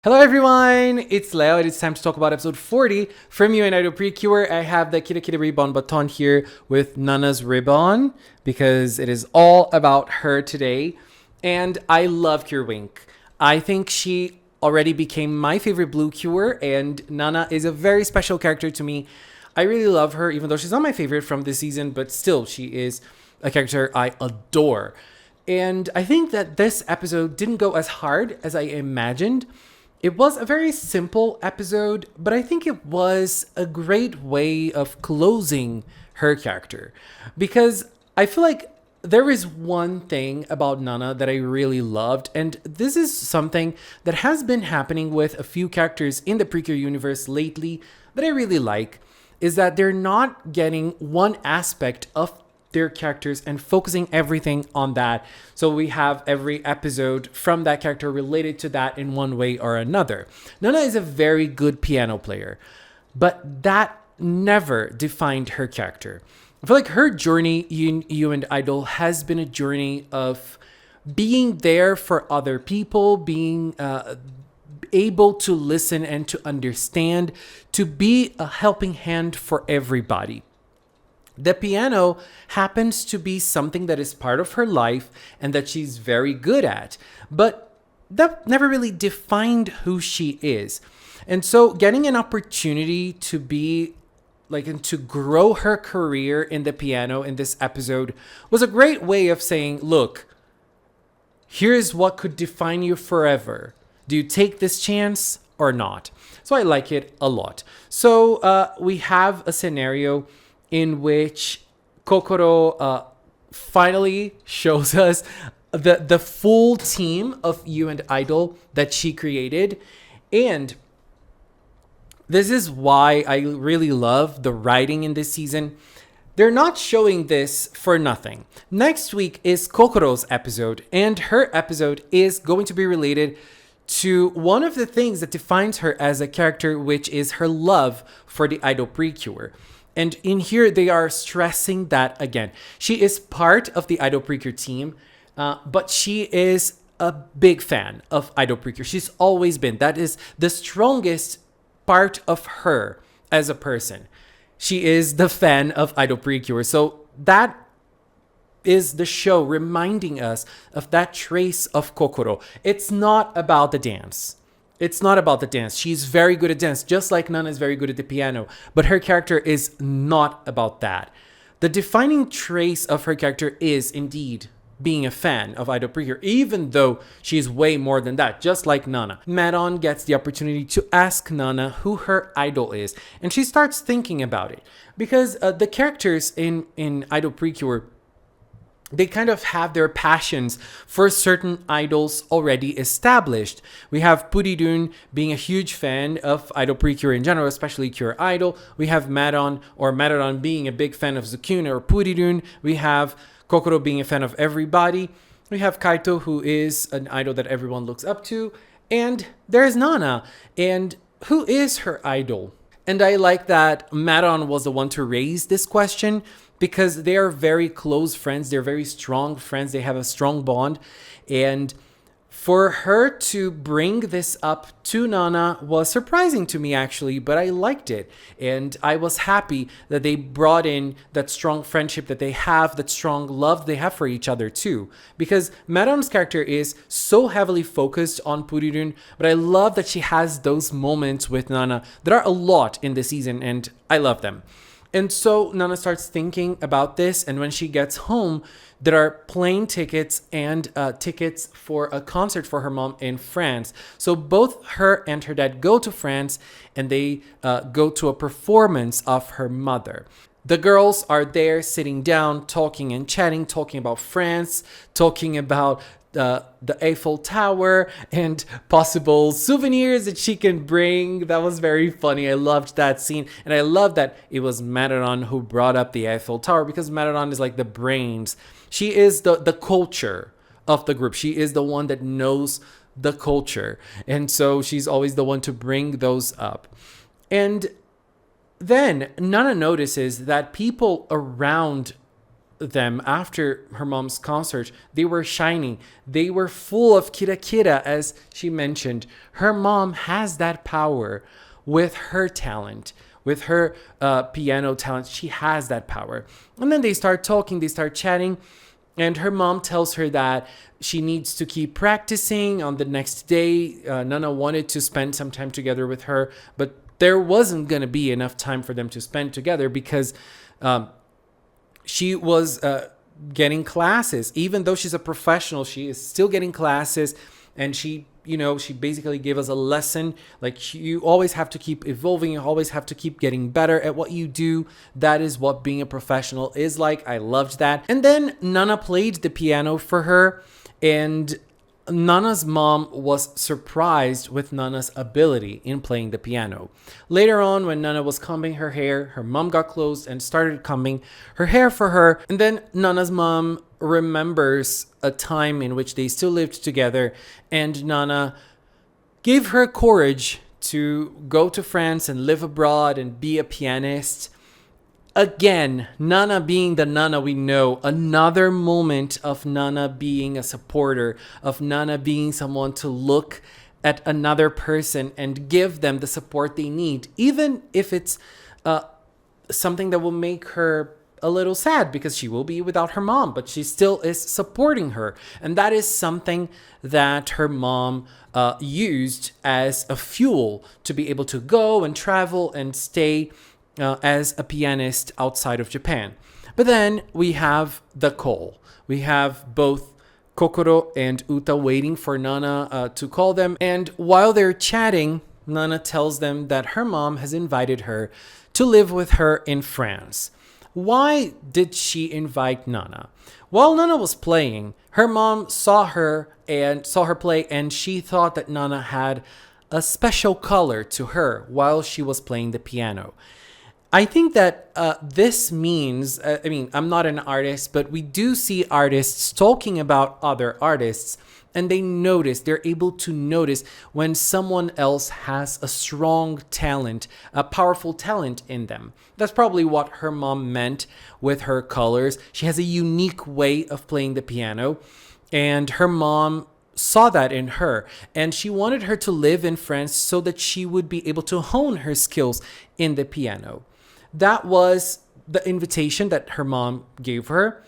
Hello everyone, it's Leo and it's time to talk about episode 40 from You and Idol PreCure. I have the Kira Kira ribbon baton here with Nana's ribbon because it is all about her today. And I love Cure Wink. I think she already became my favorite Blue Cure, and Nana is a very special character to me. I really love her, even though she's not my favorite from this season, but still she is a character I adore. And I think that this episode didn't go as hard as I imagined. It was a very simple episode, but I think it was a great way of closing her character. Because I feel like there is one thing about Nana that I really loved, and this is something that has been happening with a few characters in the PreCure universe lately that I really like, is that they're not getting one aspect of their characters and focusing everything on that. So we have every episode from that character related to that in one way or another. Nana is a very good piano player, but that never defined her character. I feel like her journey in You and Idol has been a journey of being there for other people, being able to listen and to understand, to be a helping hand for everybody. The piano happens to be something that is part of her life and that she's very good at, but that never really defined who she is. And so getting an opportunity to be and to grow her career in the piano in this episode was a great way of saying, look, here's what could define you forever. Do you take this chance or not? So I like it a lot. So we have a scenario in which Kokoro finally shows us the full team of You and Idol that she created. And this is why I really love the writing in this season. They're not showing this for nothing. Next week is Kokoro's episode, and her episode is going to be related to one of the things that defines her as a character, which is her love for the Idol PreCure. And in here, they are stressing that again. She is part of the Idol PreCure team, but she is a big fan of Idol PreCure. She's always been. That is the strongest part of her as a person. She is the fan of Idol PreCure. So that is the show reminding us of that trace of Kokoro. It's not about the dance. It's not about the dance. She's very good at dance, just like Nana is very good at the piano. But her character is not about that. The defining trace of her character is indeed being a fan of Idol PreCure, even though she's way more than that, just like Nana. Maron gets the opportunity to ask Nana who her idol is, and she starts thinking about it. Because the characters in Idol PreCure, they kind of have their passions for certain idols already established. We have Puridun being a huge fan of Idol PreCure in general, especially Cure Idol. We have Maron being a big fan of Sukuna or Puridun. We have Kokoro being a fan of everybody. We have Kaito, who is an idol that everyone looks up to. And there's Nana. And who is her idol? And I like that Maron was the one to raise this question, because they are very close friends. They're very strong friends. They have a strong bond. And for her to bring this up to Nana was surprising to me, actually, but I liked it. And I was happy that they brought in that strong friendship that they have, that strong love they have for each other, too. Because Maron's character is so heavily focused on Purirun, but I love that she has those moments with Nana. There are a lot in the season, and I love them. And so Nana starts thinking about this, and when she gets home, there are plane tickets and tickets for a concert for her mom in France. So both her and her dad go to France, and they go to a performance of her mother. The girls are there sitting down, talking and chatting, talking about France, talking about the Eiffel Tower and possible souvenirs that she can bring. That was very funny. I loved that scene. And I love that it was Madeline who brought up the Eiffel Tower, because Madeline is like the brains. She is the culture of the group. She is the one that knows the culture. And so she's always the one to bring those up. And then Nana notices that people around them after her mom's concert, they were shining. They were full of kira kira, as she mentioned. Her mom has that power with her talent, with her piano talent. She has that power. And then they start talking, they start chatting. And her mom tells her that she needs to keep practicing. On the next day, Nana wanted to spend some time together with her, but there wasn't going to be enough time for them to spend together because she was getting classes. Even though she's a professional, she is still getting classes. And she basically gave us a lesson. Like, you always have to keep evolving. You always have to keep getting better at what you do. That is what being a professional is like. I loved that. And then Nana played the piano for her. And Nana's mom was surprised with Nana's ability in playing the piano. Later on, when Nana was combing her hair, her mom got close and started combing her hair for her. And then Nana's mom remembers a time in which they still lived together, and Nana gave her courage to go to France and live abroad and be a pianist. Again, Nana being the Nana we know, another moment of Nana being a supporter, of Nana being someone to look at another person and give them the support they need, even if it's something that will make her a little sad because she will be without her mom, but she still is supporting her. And that is something that her mom used as a fuel to be able to go and travel and stay as a pianist outside of Japan. But then we have the call. We have both Kokoro and Uta waiting for Nana to call them. And while they're chatting, Nana tells them that her mom has invited her to live with her in France. Why did she invite Nana? While Nana was playing, her mom saw her play, and she thought that Nana had a special color to her while she was playing the piano. I think that this means, I'm not an artist, but we do see artists talking about other artists, and they're able to notice when someone else has a strong talent, a powerful talent in them. That's probably what her mom meant with her colors. She has a unique way of playing the piano, and her mom saw that in her, and she wanted her to live in France so that she would be able to hone her skills in the piano. That was the invitation that her mom gave her.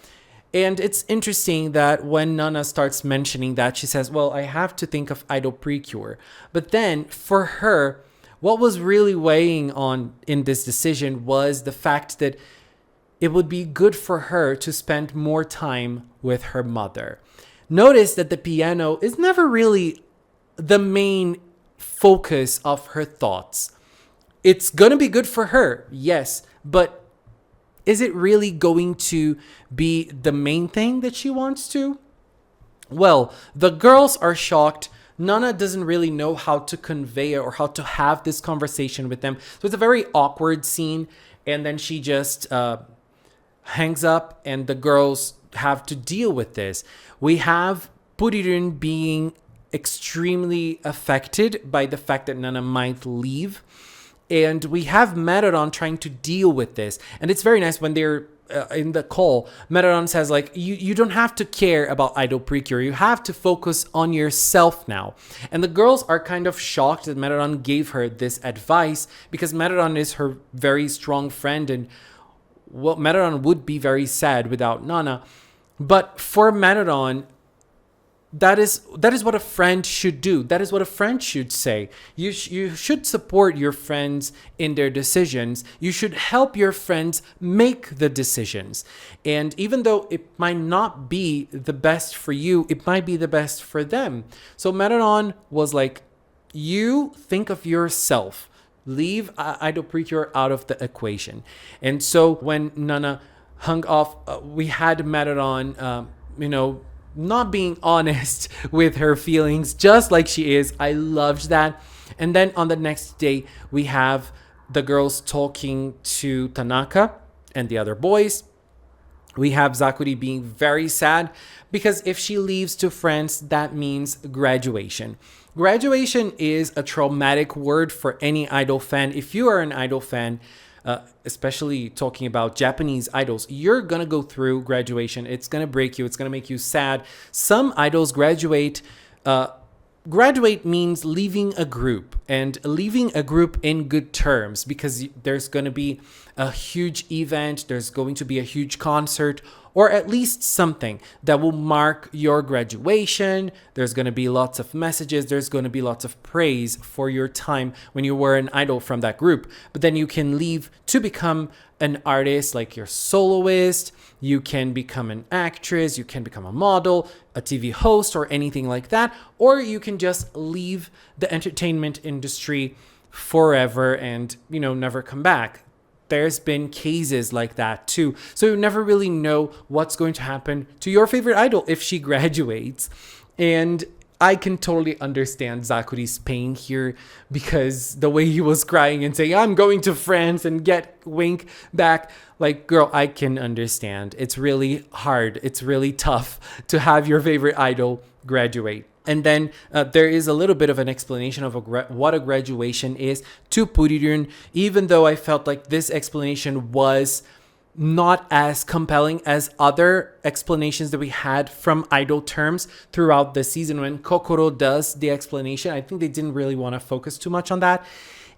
And it's interesting that when Nana starts mentioning that, she says, well, I have to think of Idol PreCure. But then for her, what was really weighing on in this decision was the fact that it would be good for her to spend more time with her mother. Notice that the piano is never really the main focus of her thoughts. It's going to be good for her, yes, but is it really going to be the main thing that she wants to? Well, the girls are shocked. Nana doesn't really know how to convey it or how to have this conversation with them. So it's a very awkward scene. And then she just hangs up, and the girls have to deal with this. We have Puririn being extremely affected by the fact that Nana might leave. And we have Merodon trying to deal with this. And it's very nice when they're in the call. Merodon says, like, you don't have to care about Idol PreCure. You have to focus on yourself now. And the girls are kind of shocked that Merodon gave her this advice, because Merodon is her very strong friend. And well, Merodon would be very sad without Nana. But for Merodon, that is what a friend should do. That is what a friend should say. You should support your friends in their decisions. You should help your friends make the decisions. And even though it might not be the best for you, it might be the best for them. So Merodon was like, you think of yourself. Leave Idol PreCure out of the equation. And so when Nana hung off, we had Merodon, not being honest with her feelings, just like she is. I loved that. And then on the next day, we have the girls talking to Tanaka and the other boys. We have Zakuri being very sad, because if she leaves to France, that means graduation. Graduation is a traumatic word for any Idol fan. If you are an Idol fan, especially talking about Japanese idols, you're gonna go through graduation. It's gonna break you. It's gonna make you sad. Some idols graduate. Graduate means leaving a group, and leaving a group in good terms, because there's going to be a huge event, there's going to be a huge concert, or at least something that will mark your graduation. There's going to be lots of messages, there's going to be lots of praise for your time when you were an idol from that group. But then you can leave to become an artist, like your soloist. You can become an actress, you can become a model, a TV host, or anything like that. Or you can just leave the entertainment industry forever and, never come back. There's been cases like that too. So you never really know what's going to happen to your favorite idol if she graduates. And I can totally understand Zakuri's pain here, because the way he was crying and saying, I'm going to France and get Wink back. Like, girl, I can understand. It's really hard. It's really tough to have your favorite idol graduate. And then there is a little bit of an explanation of what a graduation is to Purirun, even though I felt like this explanation was not as compelling as other explanations that we had from idol terms throughout the season. When Kokoro does the explanation, I think they didn't really want to focus too much on that.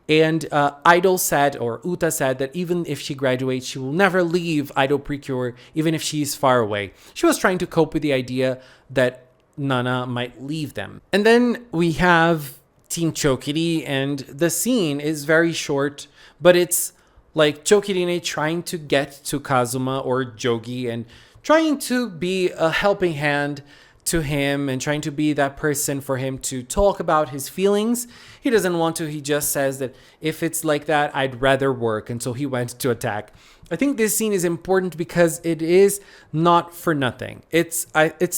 And Idol said, or Uta said, that even if she graduates, she will never leave Idol PreCure, even if she's far away. She was trying to cope with the idea that Nana might leave them. And then we have Team Chokiri, and the scene is very short, but it's like Chokirine trying to get to Kazuma or Jogi and trying to be a helping hand to him and trying to be that person for him to talk about his feelings. He doesn't want to. He just says that if it's like that, I'd rather work. And so he went to attack. I think this scene is important because it is not for nothing. It's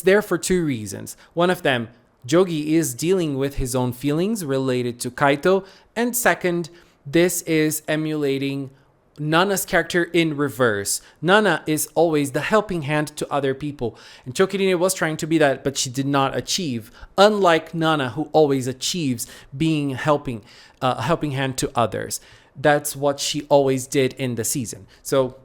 there for two reasons. One of them, Jogi is dealing with his own feelings related to Kaito. And second, this is emulating Nana's character in reverse. Nana is always the helping hand to other people, and Chokirine was trying to be that, but she did not achieve. Unlike Nana, who always achieves being a helping hand to others. That's what she always did in the season. So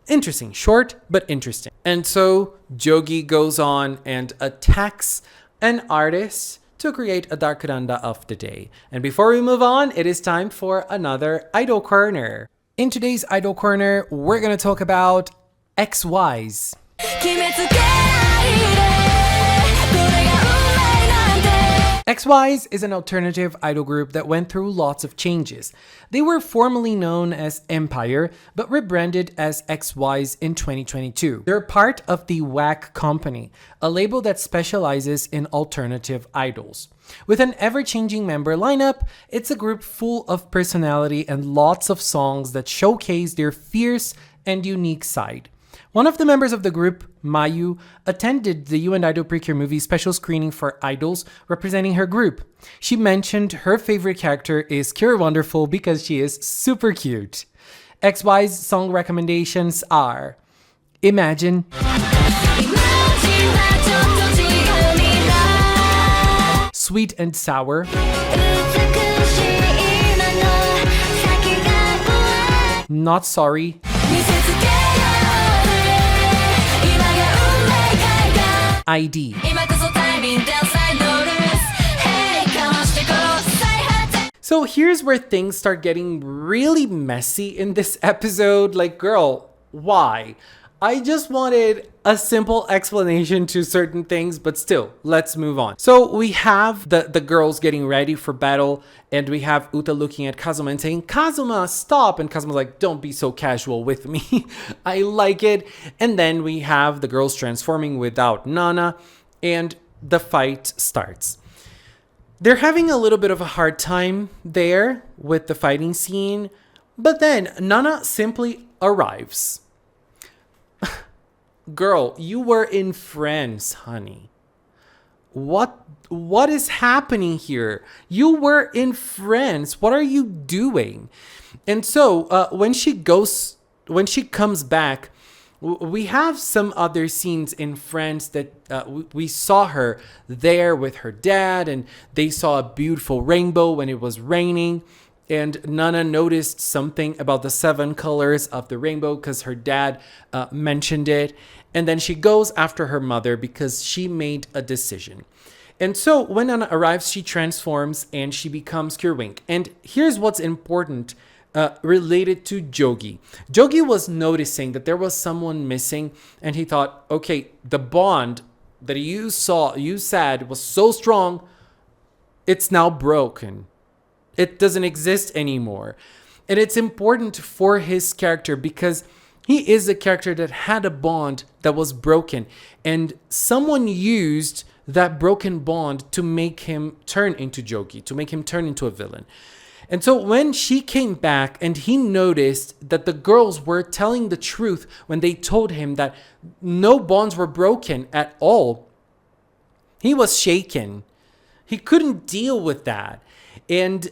interesting, short but interesting. And so Jogi goes on and attacks an artist to create a Darkuranda of the day. And before we move on, it is time for another Idol Corner. In today's Idol Corner, we're going to talk about XYs. XYs is an alternative idol group that went through lots of changes. They were formerly known as Empire, but rebranded as XYs in 2022. They're part of the WAC Company, a label that specializes in alternative idols. With an ever-changing member lineup, it's a group full of personality and lots of songs that showcase their fierce and unique side. One of the members of the group, Mayu, attended the You and Idol PreCure movie special screening for idols representing her group. She mentioned her favorite character is Cure Wonderful because she is super cute. XY's song recommendations are Imagine, Sweet and Sour, Not Sorry, ID. So here's where things start getting really messy in this episode. Like, girl, why? I just wanted a simple explanation to certain things, but still, let's move on. So we have the girls getting ready for battle, and we have Uta looking at Kazuma and saying, Kazuma, stop! And Kazuma's like, don't be so casual with me. I like it. And then we have the girls transforming without Nana, and the fight starts. They're having a little bit of a hard time there with the fighting scene, but then Nana simply arrives. Girl, you were in France, honey. What is happening here? You were in France. What are you doing? And so when she comes back, we have some other scenes in France that we saw her there with her dad, and they saw a beautiful rainbow when it was raining. And Nana noticed something about the 7 colors of the rainbow because her dad mentioned it. And then she goes after her mother because she made a decision. And so when Nana arrives, she transforms and she becomes Cure Wink. And here's what's important related to Jogi. Jogi was noticing that there was someone missing, and he thought, okay, the bond that you said was so strong, it's now broken. It doesn't exist anymore. And it's important for his character because he is a character that had a bond that was broken. And someone used that broken bond to make him turn into Jogi, to make him turn into a villain. And so when she came back and he noticed that the girls were telling the truth when they told him that no bonds were broken at all, he was shaken. He couldn't deal with that. And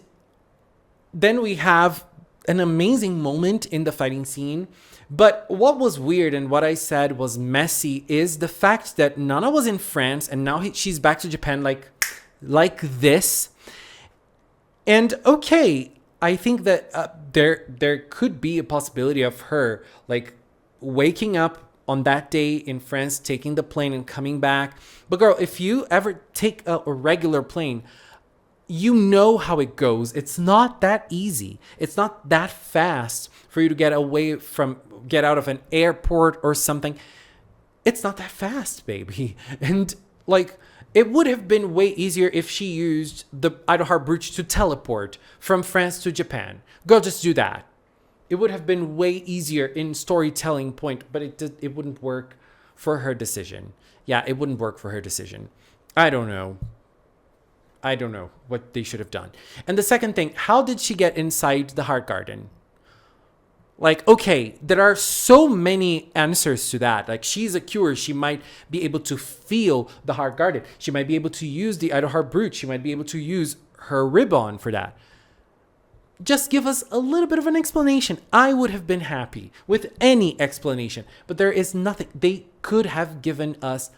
then we have an amazing moment in the fighting scene. But what was weird and what I said was messy is the fact that Nana was in France and now she's back to Japan like this. And okay, I think that there could be a possibility of her like waking up on that day in France, taking the plane and coming back. But girl, if you ever take a regular plane, you know how it goes. It's not that easy. It's not that fast for you to get out of an airport or something. It's not that fast, baby. And like, it would have been way easier if she used the Idleheart Brooch to teleport from France to Japan. Girl, just do that. It would have been way easier in storytelling point, but it wouldn't work for her decision. Yeah, it wouldn't work for her decision. I don't know what they should have done. And the second thing, how did she get inside the Heart Garden? Like, okay, there are so many answers to that. Like, she's a cure. She might be able to feel the Heart Garden. She might be able to use the Idleheart Brooch. She might be able to use her ribbon for that. Just give us a little bit of an explanation. I would have been happy with any explanation. But there is nothing. They could have given us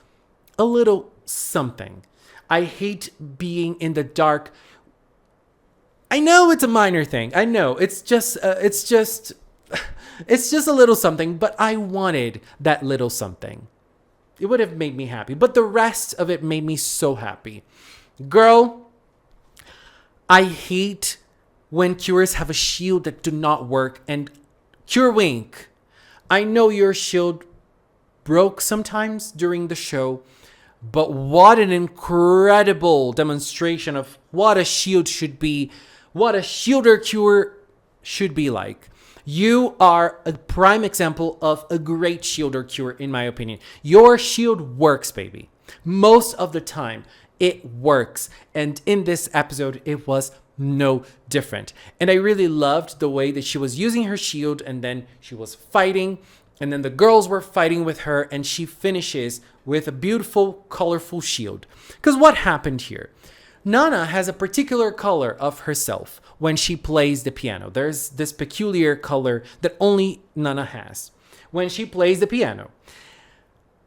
a little something. I hate being in the dark. I know it's a minor thing. I know it's just a little something, but I wanted that little something. It would have made me happy, but the rest of it made me so happy. Girl, I hate when cures have a shield that do not work. And Cure Wink, I know your shield broke sometimes during the show, but what an incredible demonstration of what a shield should be, what a shielder cure should be like. You are a prime example of a great shielder cure, in my opinion. Your shield works, baby. Most of the time, it works. And in this episode, it was no different. And I really loved the way that she was using her shield, and then she was fighting, and then the girls were fighting with her, and she finishes with a beautiful, colorful shield. Because what happened here? Nana has a particular color of herself when she plays the piano. There's this peculiar color that only Nana has when she plays the piano.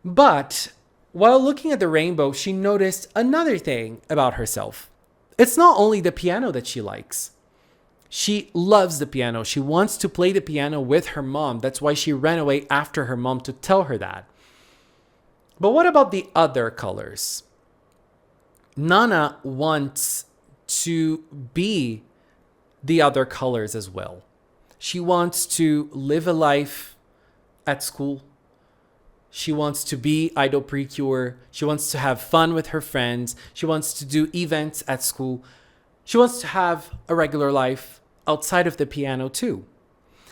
But while looking at the rainbow, she noticed another thing about herself. It's not only the piano that she likes. She loves the piano. She wants to play the piano with her mom. That's why she ran away after her mom to tell her that. But what about the other colors? Nana wants to be the other colors as well. She wants to live a life at school. She wants to be Idol PreCure. She wants to have fun with her friends. She wants to do events at school. She wants to have a regular life outside of the piano too.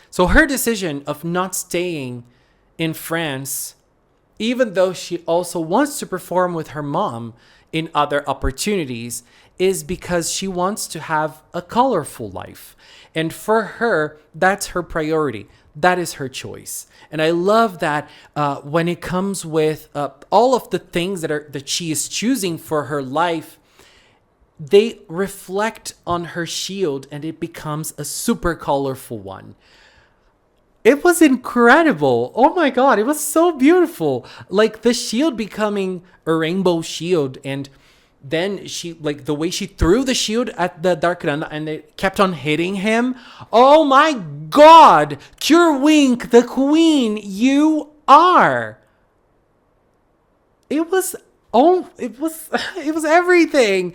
So her decision of not staying in France, even though she also wants to perform with her mom in other opportunities, is because she wants to have a colorful life. And for her, that's her priority. That is her choice. And I love that when it comes with all of the things that she is choosing for her life, they reflect on her shield and it becomes a super colorful one. It was incredible. Oh my God, it was so beautiful. Like the shield becoming a rainbow shield, and then she, like, the way she threw the shield at the Dark Randa and it kept on hitting him. Oh my god! Cure Wink, the queen, you are. It was everything.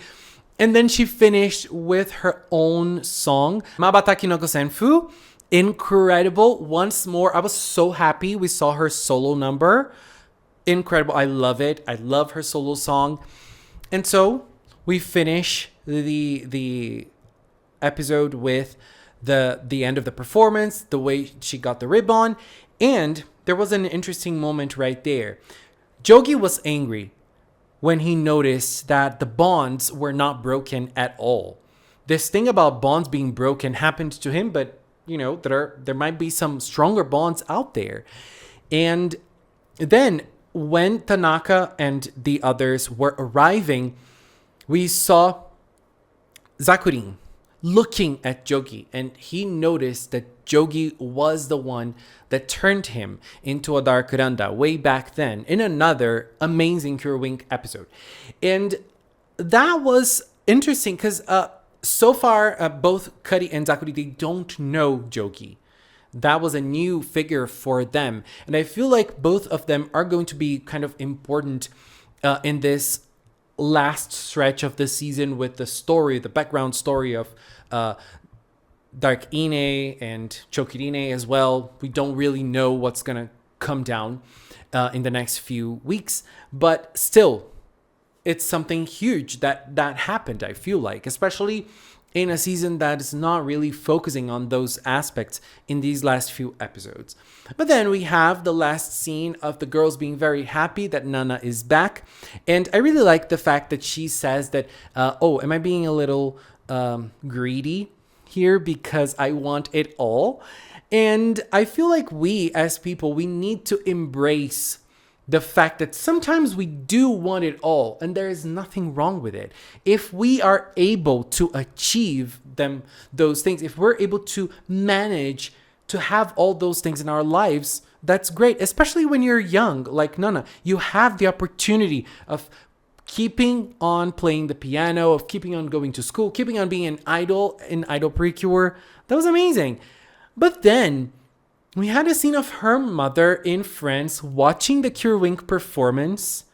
And then she finished with her own song, Mabataki no Gosenfu. Incredible. Once more, I was so happy we saw her solo number. Incredible. I love it. I love her solo song. And so we finish the episode with the end of the performance, the way she got the ribbon. And there was an interesting moment right there. Jogi was angry when he noticed that the bonds were not broken at all. This thing about bonds being broken happened to him, but you know, there might be some stronger bonds out there. And then when Tanaka and the others were arriving, we saw Zakurin looking at Jogi, and he noticed that Jogi was the one that turned him into a Dark Randa way back then in another amazing Cure Wink episode. And that was interesting because so far both Kari and Zakuri, they don't know Jogi. That was a new figure for them. And I feel like both of them are going to be kind of important in this last stretch of the season with the story, the background story of Dark Ine and Chokirine as well. We don't really know what's going to come down in the next few weeks. But still, it's something huge that happened, I feel like, especially in a season that is not really focusing on those aspects in these last few episodes. But then we have the last scene of the girls being very happy that Nana is back. And I really like the fact that she says that, am I being a little greedy here because I want it all? And I feel like we as people, we need to embrace the fact that sometimes we do want it all, and there is nothing wrong with it. If we are able to achieve those things, if we're able to manage to have all those things in our lives, that's great. Especially when you're young, like Nana, you have the opportunity of keeping on playing the piano, of keeping on going to school, keeping on being an idol in Idol PreCure. That was amazing. But then we had a scene of her mother in France watching the Cure Wink performance.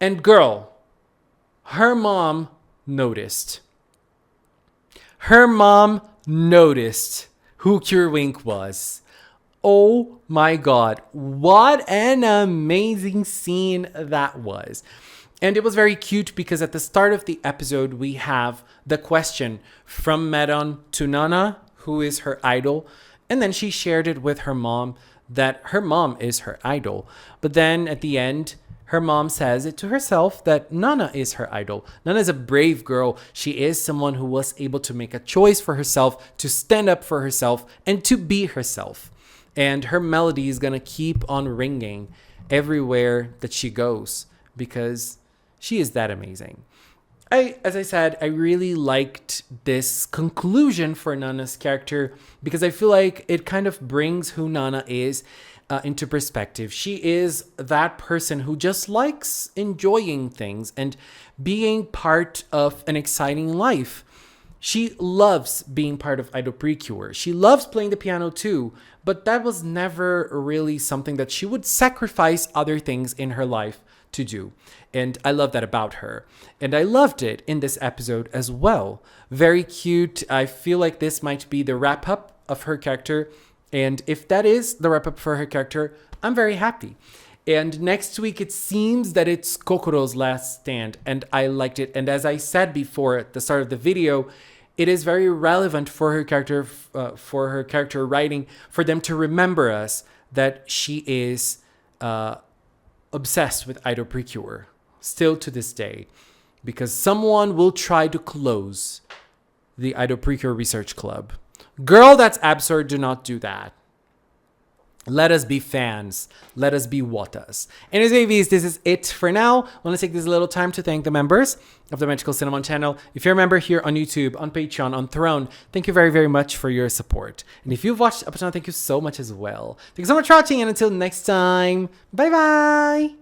And girl, her mom noticed. Her mom noticed who Cure Wink was. Oh my god, what an amazing scene that was. And it was very cute because at the start of the episode, we have the question from Medon to Nana, who is her idol. And then she shared it with her mom that her mom is her idol. But then at the end, her mom says it to herself that Nana is her idol. Nana is a brave girl. She is someone who was able to make a choice for herself, to stand up for herself, and to be herself. And her melody is going to keep on ringing everywhere that she goes because she is that amazing. As I said, I really liked this conclusion for Nana's character because I feel like it kind of brings who Nana is into perspective. She is that person who just likes enjoying things and being part of an exciting life. She loves being part of Idol PreCure. She loves playing the piano too, but that was never really something that she would sacrifice other things in her life to do. And I love that about her. And I loved it in this episode as well. Very cute. I feel like this might be the wrap up of her character. And if that is the wrap up for her character, I'm very happy. And next week, it seems that it's Kokoro's last stand. And I liked it. And as I said before at the start of the video, it is very relevant for her character writing, for them to remember us that she is obsessed with Idol PreCure still to this day, because someone will try to close the Idol PreCure Research Club. Girl, that's absurd. Do not do that. Let us be fans. Let us be Watas. Anyways, babies, this is it for now. I want to take this little time to thank the members of the Magical Cinnamon channel. If you're a member here on YouTube, on Patreon, on Throne, thank you very, very much for your support. And if you've watched up to now, thank you so much as well. Thank you so much for watching, and until next time, bye-bye!